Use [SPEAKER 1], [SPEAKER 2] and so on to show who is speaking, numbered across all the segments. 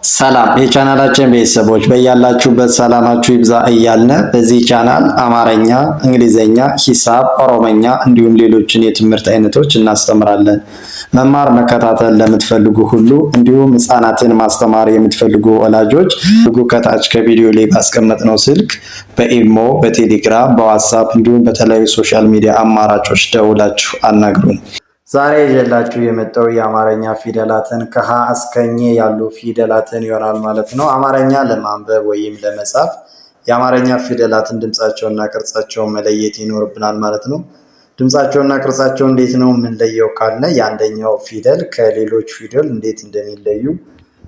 [SPEAKER 1] ሰላም የቻናላችን ቤተሰቦች በያላችሁበት ሰላማችሁ ይብዛ እያልን በዚህ ቻናል አማርኛ፣ እንግሊዘኛ፣ ሂሳብ፣ ኦሮመኛ እንዲሁም ሌሎችን የትምህርት አይነቶች እናስተምራለን። መማር መከታተል ለምትፈልጉ ሁሉ እንዲሁም ህፃናትን ማስተማር የምትፈልጉ ወላጆች ከታች ከቪዲዮ ላይ ባስቀመጥነው ስልክ በኢሞ፣ በቴሌግራም፣ በዋትሳፕ እንዲሁም በተለያዩ ሶሻል ሚዲያ አማራጮች ደውላችሁ አናግሩን። ዛሬ ይዤላችሁ የመጣው የአማርኛ ፊደላትን ከሀ እስከ ኘ ያሉ ፊደላትን ይሆናል ማለት ነው። አማርኛ ለማንበብ ወይም ለመጻፍ የአማርኛ ፊደላትን ድምጻቸውና ቅርጻቸውን መለየት ይኖርብናል ማለት ነው። ድምጻቸውና ቅርጻቸው እንዴት ነው የምንለየው ካለ የአንደኛው ፊደል ከሌሎች ፊደል እንዴት እንደሚለዩ፣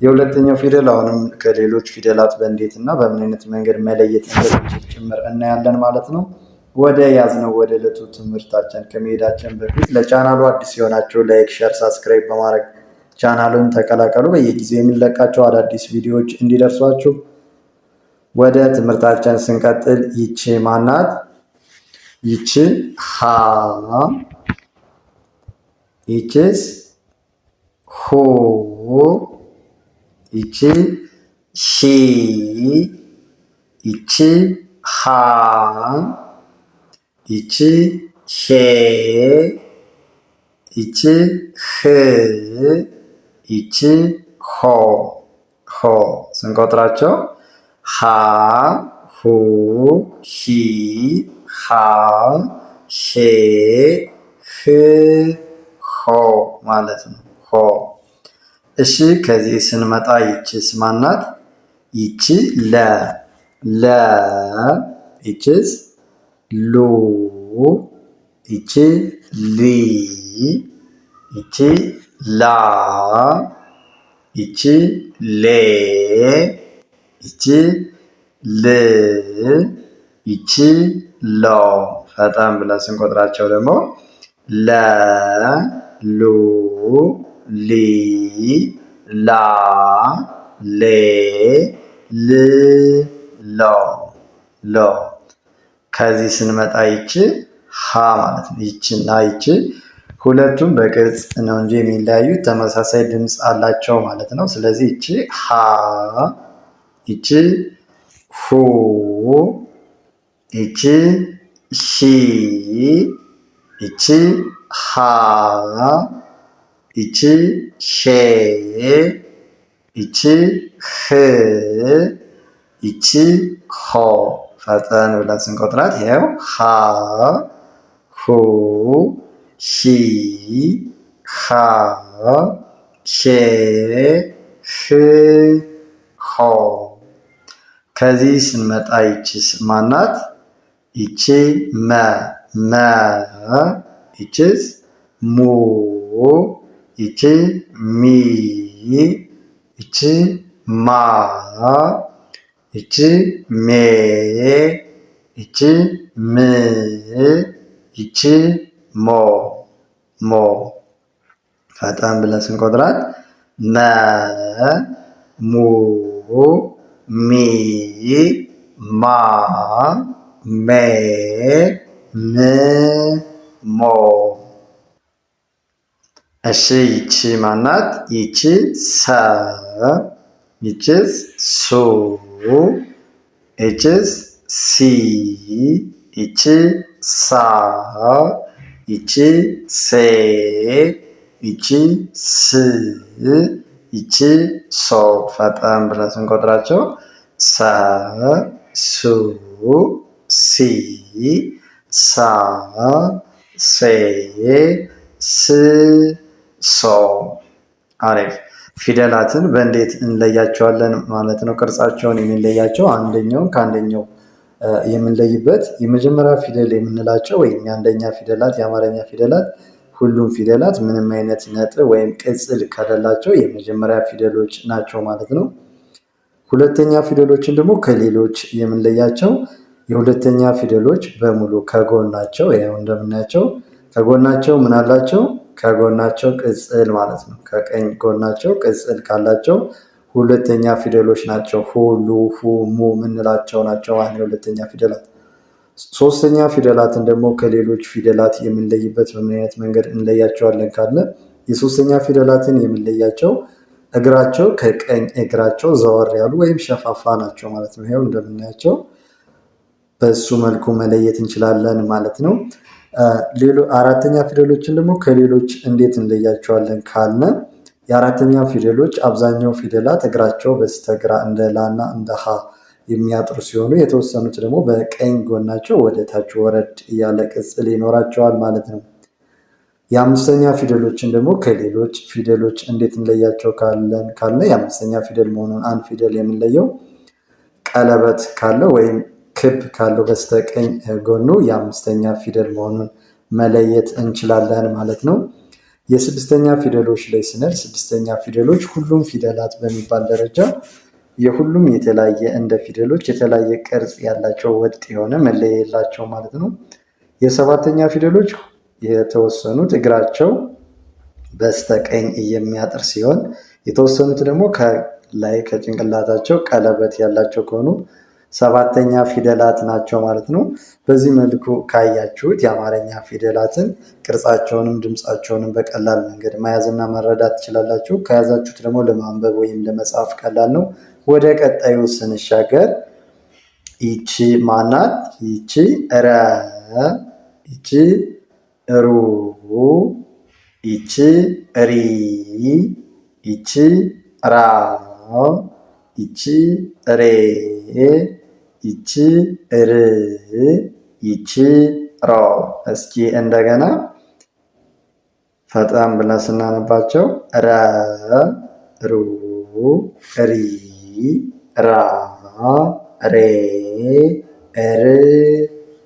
[SPEAKER 1] የሁለተኛው ፊደል አሁንም ከሌሎች ፊደላት በእንዴትና በምን አይነት መንገድ መለየት እንደምንችል ጭምር እናያለን ማለት ነው። ወደ ያዝነው ወደ ዕለቱ ትምህርታችን ከመሄዳችን በፊት ለቻናሉ አዲስ የሆናችሁ ላይክ፣ ሼር፣ ሳብስክራይብ በማድረግ ቻናሉን ተቀላቀሉ። በየጊዜው የሚለቃቸው አዳዲስ ቪዲዮዎች እንዲደርሷችሁ። ወደ ትምህርታችን ስንቀጥል ይቺ ማናት? ይቺ ሀ፣ ይቺስ ሁ፣ ይቺ ሺ፣ ይቺ ሃ፣ ይቺ ሄ፣ ይቺ ህ፣ ይቺ ሆ። ስንቆጥራቸው ሀ፣ ሁ፣ ሂ፣ ሃ፣ ሄ፣ ህ፣ ሆ ማለት ነው። ሆ። እሺ ከዚህ ስንመጣ ይቺስ ማናት? ይቺ ለ፣ ይቺስ ሉ፣ ይቺ ሊ፣ ይቺ ላ፣ ይቺ ሌ፣ ይቺ ል፣ ይቺ ሎ። ፈጠን ብለን ስንቆጥራቸው ደግሞ ለ፣ ሉ፣ ሊ፣ ላ፣ ሌ፣ ል፣ ሎ። ከዚህ ስንመጣ ይቺ ሀ ማለት ነው። ይቺና ይቺ ሁለቱም በቅርጽ ነው እንጂ የሚለያዩት ተመሳሳይ ድምፅ አላቸው ማለት ነው። ስለዚህ ይቺ ሀ፣ ይቺ ሁ፣ ይቺ ሺ፣ ይቺ ሃ፣ ይቺ ሼ፣ ይቺ ህ፣ ይቺ ሆ። ፈጠን ብለን ስንቆጥራት ይኸው ሀ፣ ሁ፣ ሺ፣ ሃ፣ ሼ፣ ህ፣ ሆ። ከዚህ ስንመጣ ይቺስ ማናት? ይቺ መ፣ ይቺስ ሙ፣ ይቺ ሚ፣ ይቺ ማ፣ ይቺ ሜ፣ ይቺ ም፣ ይቺ ሞ። ፈጠን ብለን ስንቆጥራት መ፣ ሙ፣ ሚ፣ ማ፣ ሜ፣ ም፣ ሞ። እሺ ይቺ ማናት? ይቺ ሰ፣ ይቺስ ሱ፣ ይቺስ ሲ፣ ይቺ ሳ፣ ይቺ ሴ፣ ይቺ ስ፣ ይቺ ሶ። ፈጠን ብለን ስንቆጥራቸው ሰ፣ ሱ፣ ሲ፣ ሳ፣ ሴ፣ ስ፣ ሶ። አሪፍ። ፊደላትን በእንዴት እንለያቸዋለን ማለት ነው? ቅርጻቸውን የምንለያቸው አንደኛውን ከአንደኛው የምንለይበት የመጀመሪያ ፊደል የምንላቸው ወይም የአንደኛ ፊደላት የአማርኛ ፊደላት ሁሉም ፊደላት ምንም አይነት ነጥብ ወይም ቅጽል ከሌላቸው የመጀመሪያ ፊደሎች ናቸው ማለት ነው። ሁለተኛ ፊደሎችን ደግሞ ከሌሎች የምንለያቸው የሁለተኛ ፊደሎች በሙሉ ከጎናቸው ያው እንደምናያቸው ከጎናቸው ምን አላቸው? ከጎናቸው ቅጽል ማለት ነው። ከቀኝ ጎናቸው ቅጽል ካላቸው ሁለተኛ ፊደሎች ናቸው። ሁ፣ ሉ፣ ሁ፣ ሙ ምንላቸው ናቸው የሁለተኛ ፊደላት። ሶስተኛ ፊደላትን ደግሞ ከሌሎች ፊደላት የምንለይበት በምን አይነት መንገድ እንለያቸዋለን ካለ የሶስተኛ ፊደላትን የምንለያቸው እግራቸው ከቀኝ እግራቸው ዘወር ያሉ ወይም ሸፋፋ ናቸው ማለት ነው። ይሄው እንደምናያቸው በሱ መልኩ መለየት እንችላለን ማለት ነው። አራተኛ ፊደሎችን ደግሞ ከሌሎች እንዴት እንለያቸዋለን ካልነ የአራተኛ ፊደሎች አብዛኛው ፊደላት እግራቸው በስተግራ እንደ ላና እንደ ሀ የሚያጥሩ ሲሆኑ የተወሰኑት ደግሞ በቀኝ ጎናቸው ወደ ታች ወረድ እያለ ቅጽል ይኖራቸዋል ማለት ነው። የአምስተኛ ፊደሎችን ደግሞ ከሌሎች ፊደሎች እንዴት እንለያቸው ካልነ የአምስተኛ ፊደል መሆኑን አንድ ፊደል የምንለየው ቀለበት ካለው ወይም ክብ ካለው በስተቀኝ ጎኑ የአምስተኛ ፊደል መሆኑን መለየት እንችላለን ማለት ነው። የስድስተኛ ፊደሎች ላይ ስንል ስድስተኛ ፊደሎች ሁሉም ፊደላት በሚባል ደረጃ የሁሉም የተለያየ እንደ ፊደሎች የተለያየ ቅርጽ ያላቸው ወጥ የሆነ መለያ የላቸው ማለት ነው። የሰባተኛ ፊደሎች የተወሰኑት እግራቸው በስተቀኝ የሚያጥር ሲሆን የተወሰኑት ደግሞ ከላይ ከጭንቅላታቸው ቀለበት ያላቸው ከሆኑ ሰባተኛ ፊደላት ናቸው ማለት ነው። በዚህ መልኩ ካያችሁት የአማርኛ ፊደላትን ቅርጻቸውንም ድምፃቸውንም በቀላል መንገድ መያዝና መረዳት ትችላላችሁ። ከያዛችሁት ደግሞ ለማንበብ ወይም ለመጻፍ ቀላል ነው። ወደ ቀጣዩ ስንሻገር ይቺ ማናት? ይቺ ረ፣ ይቺ ሩ፣ ይቺ ሪ፣ ይቺ ራ፣ ይቺ ሬ፣ ይቺ ር፣ ይቺ ሮ። እስኪ እንደገና ፈጠን ብለን ስናነባቸው ረ፣ ሩ፣ ሪ፣ ራ፣ ሬ፣ ር፣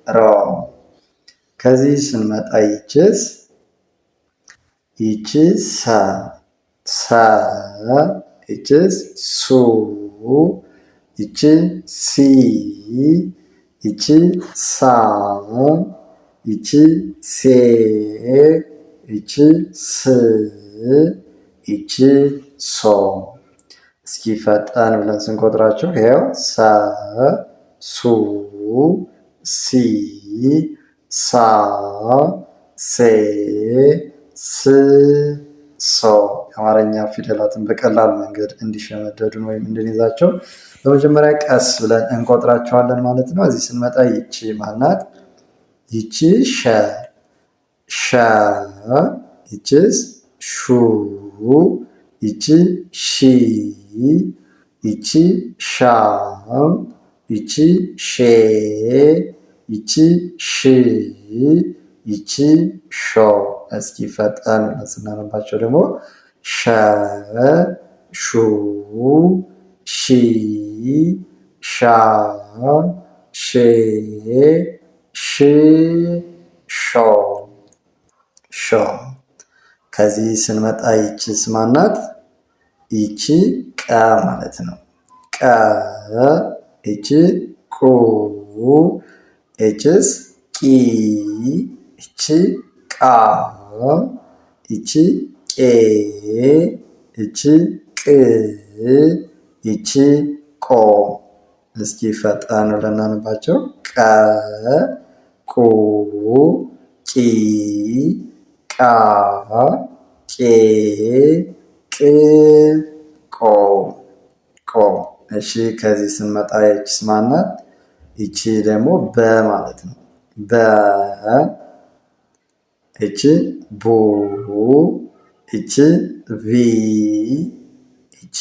[SPEAKER 1] ሮ። ከዚህ ስንመጣ ይችስ ይቺ ሰ፣ ሰ፣ ይችስ ሱ፣ ይቺ ሲ፣ ይቺ ሳ፣ ይቺ ሴ፣ ይቺ ስ፣ ይቺ ሶ። እስኪ ፈጠን ብለን ስንቆጥራቸው ይኸው ሰ፣ ሱ፣ ሲ፣ ሳ፣ ሴ፣ ስ፣ ሶ። የአማርኛ ፊደላትን በቀላል መንገድ እንዲሸመደዱን ወይም እንድንይዛቸው በመጀመሪያ ቀስ ብለን እንቆጥራቸዋለን ማለት ነው። እዚህ ስንመጣ ይቺ ማናት? ይቺ ሸ፣ ሸ፣ ይቺስ ሹ፣ ይቺ ሺ፣ ይቺ ሻ፣ ይቺ ሼ፣ ይቺ ሽ፣ ይቺ ሾ። እስኪ ፈጠን ብለን ስናነባቸው ደግሞ ሸ፣ ሹ፣ ሺ፣ ሻ፣ ሼ፣ ሽ፣ ሾ፣ ሾ። ከዚህ ስንመጣ ይቺስ ማናት? ይቺ ቀ ማለት ነው። ቀ፣ ይቺ ቁ፣ ይቺስ ቂ፣ ይቺ ቃ፣ ይቺ ቄ፣ ይቺ ቅ፣ ይቺ ቆ። እስኪ ፈጠን ብለን እናንባቸው። ቀ፣ ቁ፣ ቂ፣ ቃ፣ ቄ፣ ቅ፣ ቆ፣ ቆ። እሺ ከዚህ ስንመጣ ይቺስ ማናት? ይቺ ደግሞ በ ማለት ነው። በ፣ ይቺ ቡ፣ ይቺ ቪ፣ ይቺ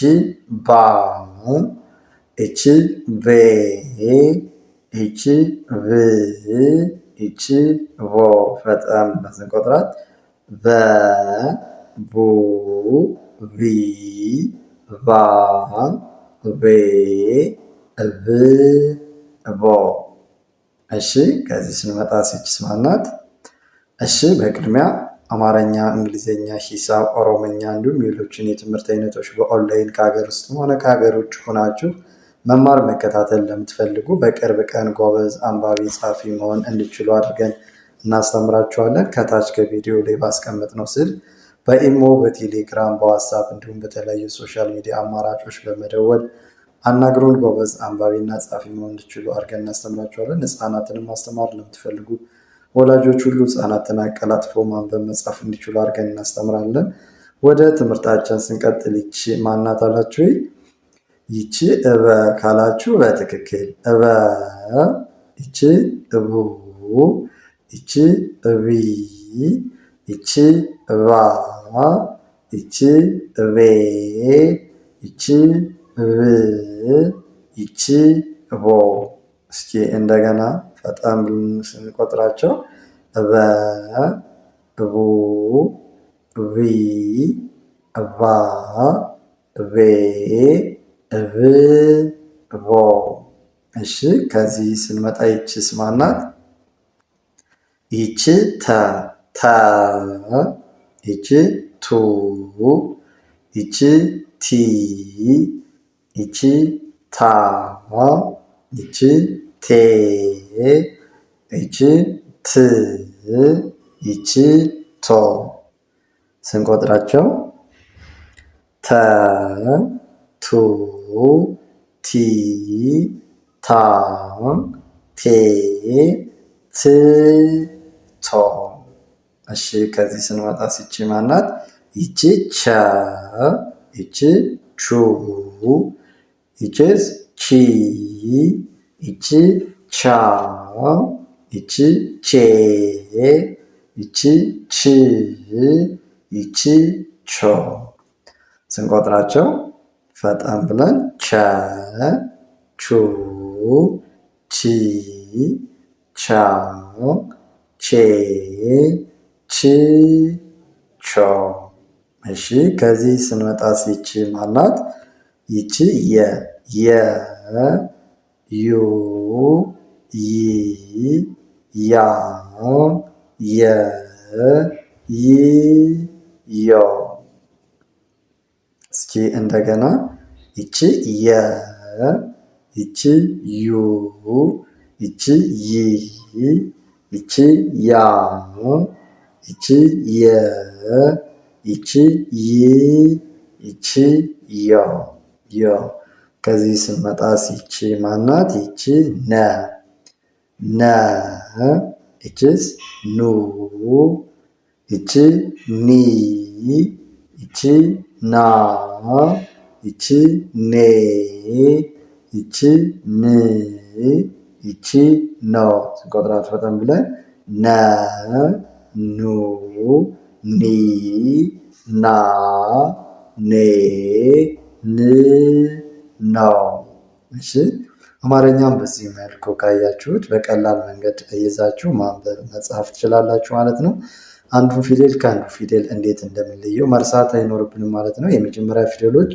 [SPEAKER 1] ባ፣ ይቺ ቤ፣ ይቺ ቭ፣ ይቺ ቮ። ፈጠን ብለን ስንቆጥራት በ፣ ቡ፣ ቪ፣ ቫ፣ ቬ፣ ቭ፣ ቮ። እሺ ከዚህ ስንመጣ ይቺስ ማናት? እሺ በቅድሚያ አማርኛ፣ እንግሊዝኛ፣ ሂሳብ፣ ኦሮምኛ እንዲሁም ሌሎችን የትምህርት አይነቶች በኦንላይን ከሀገር ውስጥም ሆነ ከሀገር ውጭ ሆናችሁ መማር መከታተል ለምትፈልጉ በቅርብ ቀን ጎበዝ አንባቢ ጻፊ መሆን እንዲችሉ አድርገን እናስተምራችኋለን። ከታች ከቪዲዮ ላይ ባስቀመጥነው ስልክ በኢሞ፣ በቴሌግራም፣ በዋትስአፕ እንዲሁም በተለያዩ ሶሻል ሚዲያ አማራጮች በመደወል አናግሩን። ጎበዝ አንባቢና ጻፊ መሆን እንዲችሉ አድርገን እናስተምራችኋለን። ህጻናትንም ማስተማር ለምትፈልጉ ወላጆች ሁሉ ህጻናትን አቀላጥፎ ማንበብ መጻፍ እንዲችሉ አድርገን እናስተምራለን። ወደ ትምህርታችን ስንቀጥል ይቺ ማናት አላችሁ? ይቺ እበ ካላችሁ በትክክል እበ፣ ይቺ እቡ፣ ይቺ እቢ፣ ይቺ እባ፣ ይቺ እቤ፣ ይቺ እብ፣ ይቺ እቦ። እስኪ እንደገና ፈጣን ብለን ስንቆጥራቸው እበ፣ እቡ፣ እቢ፣ እባ፣ እቤ፣ እብ፣ እቦ። እሺ ከዚህ ስንመጣ ይቺስ ማናት? ይቺ ተ፣ ተ፣ ይቺ ቱ፣ ይቺ ቲ፣ ይቺ ታ፣ ይቺ ቴ፣ ይቺ ት፣ ይቺ ቶ። ስንቆጥራቸው ተ፣ ቱ፣ ቲ፣ ታ፣ ቴ፣ ት፣ ቶ። እሺ ከዚህ ስንመጣ ይቺ ማናት? ይቺ ቸ፣ ይቺ ቹ፣ ይቺስ ቺ፣ ይቺ ቻ፣ ይቺ ቼ፣ ይቺ ች፣ ይቺ ቾ። ስንቆጥራቸው ፈጣን ብለን ቸ፣ ቹ፣ ቺ፣ ቻ፣ ቼ፣ ች፣ ቾ። እሺ ከዚህ ስንመጣ ይቺ ማናት? ይቺ የ፣ የ፣ ዩ፣ ይ፣ ያ፣ የ፣ ይ፣ ዮ። እስኪ እንደገና ይቺ የ፣ ይቺ ዩ፣ ይቺ ይ፣ ይቺ ያ፣ ይቺ የ፣ ይቺ ይ፣ ይቺ ዮ፣ ዮ። ከዚህ ስንመጣ ይቺ ማናት? ይቺ ነ፣ ነ፣ ይቺስ ኑ፣ ይቺ ኒ፣ ይቺ ና፣ ይቺ ኔ፣ ይቺ ን፣ ይቺ ኖ። ስንቆጥራት ፈጠን ብለን ነ፣ ኑ፣ ኒ፣ ና፣ ኔ፣ ን፣ ኖ። እሺ አማርኛም በዚህ መልኩ ካያችሁት በቀላል መንገድ ይዛችሁ ማንበብ መጻፍ ትችላላችሁ ማለት ነው። አንዱ ፊደል ከአንዱ ፊደል እንዴት እንደምንለየው መርሳት አይኖርብንም ማለት ነው። የመጀመሪያ ፊደሎች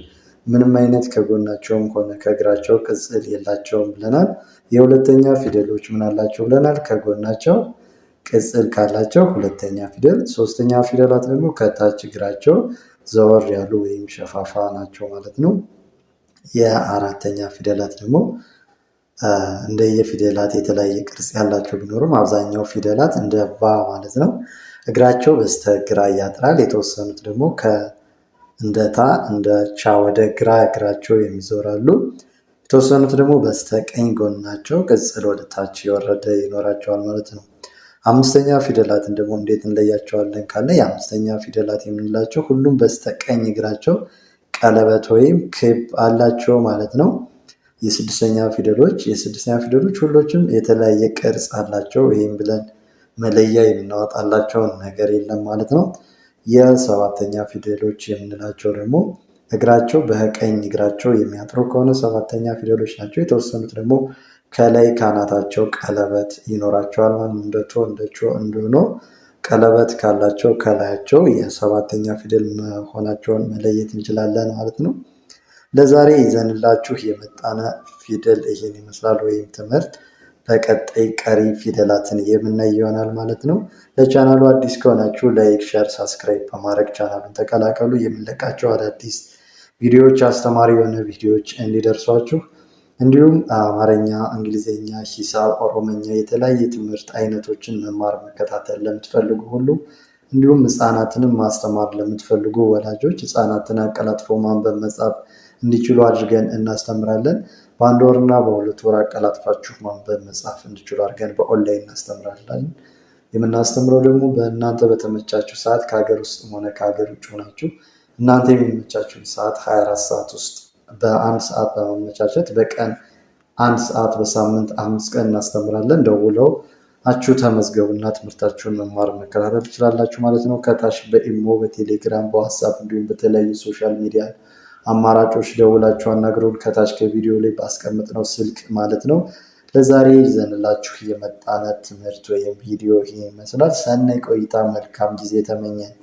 [SPEAKER 1] ምንም አይነት ከጎናቸውም ሆነ ከእግራቸው ቅጽል የላቸውም ብለናል። የሁለተኛ ፊደሎች ምን አላቸው ብለናል? ከጎናቸው ቅጽል ካላቸው ሁለተኛ ፊደል። ሶስተኛ ፊደላት ደግሞ ከታች እግራቸው ዘወር ያሉ ወይም ሸፋፋ ናቸው ማለት ነው። የአራተኛ ፊደላት ደግሞ እንደየፊደላት የተለያየ ቅርጽ ያላቸው ቢኖሩም አብዛኛው ፊደላት እንደ ባ ማለት ነው እግራቸው በስተግራ ያጥራል። የተወሰኑት ደግሞ እንደ ታ እንደ ቻ ወደ ግራ እግራቸው የሚዞራሉ። የተወሰኑት ደግሞ በስተቀኝ ጎናቸው ቅጽል ወደ ታች የወረደ ይኖራቸዋል ማለት ነው። አምስተኛ ፊደላትን ደግሞ እንዴት እንለያቸዋለን ካለ የአምስተኛ ፊደላት የምንላቸው ሁሉም በስተቀኝ እግራቸው ቀለበት ወይም ክብ አላቸው ማለት ነው። የስድስተኛ ፊደሎች ሁሎችም የተለያየ ቅርጽ አላቸው። ይህም ብለን መለያ የምናወጣላቸውን ነገር የለም ማለት ነው። የሰባተኛ ፊደሎች የምንላቸው ደግሞ እግራቸው በቀኝ እግራቸው የሚያጥሩ ከሆነ ሰባተኛ ፊደሎች ናቸው። የተወሰኑት ደግሞ ከላይ ካናታቸው ቀለበት ይኖራቸዋል ማለት ነው። እንደ ቶ እንደ ቾ እንደሆነ ቀለበት ካላቸው ከላያቸው የሰባተኛ ፊደል መሆናቸውን መለየት እንችላለን ማለት ነው። ለዛሬ ይዘንላችሁ የመጣነ ፊደል ይሄን ይመስላል ወይም ትምህርት። በቀጣይ ቀሪ ፊደላትን የምናይ ይሆናል ማለት ነው። ለቻናሉ አዲስ ከሆናችሁ ላይክ፣ ሼር፣ ሳብስክራይብ በማድረግ ቻናሉን ተቀላቀሉ። የምንለቃቸው አዳዲስ ቪዲዮዎች አስተማሪ የሆነ ቪዲዮዎች እንዲደርሷችሁ እንዲሁም አማርኛ፣ እንግሊዝኛ፣ ሂሳብ፣ ኦሮምኛ የተለያየ ትምህርት አይነቶችን መማር መከታተል ለምትፈልጉ ሁሉ እንዲሁም ህፃናትንም ማስተማር ለምትፈልጉ ወላጆች ህፃናትን አቀላጥፎ ማንበብ መጻፍ እንዲችሉ አድርገን እናስተምራለን። በአንድ ወርና በሁለት ወር አቀላጥፋችሁ ማንበብ መጻፍ እንዲችሉ አድርገን በኦንላይን እናስተምራለን። የምናስተምረው ደግሞ በእናንተ በተመቻችሁ ሰዓት ከሀገር ውስጥም ሆነ ከሀገር ውጭ ሆናችሁ እናንተ የሚመቻችሁን ሰዓት 24 ሰዓት ውስጥ በአንድ ሰዓት በማመቻቸት በቀን 1 ሰዓት በሳምንት 5 ቀን እናስተምራለን። ደውለው አችሁ ተመዝገቡና ትምህርታችሁን መማር መከታተል ትችላላችሁ ማለት ነው። ከታች በኢሞ፣ በቴሌግራም፣ በዋትሳፕ እንዲሁም በተለያዩ ሶሻል ሚዲያ አማራጮች ደውላችሁ አናግሩን። ከታች ከቪዲዮ ላይ ባስቀምጥነው ስልክ ማለት ነው። ለዛሬ ይዘንላችሁ የመጣነ ትምህርት ወይም ቪዲዮ ይሄ ይመስላል። ሰናይ ቆይታ፣ መልካም ጊዜ ተመኘን።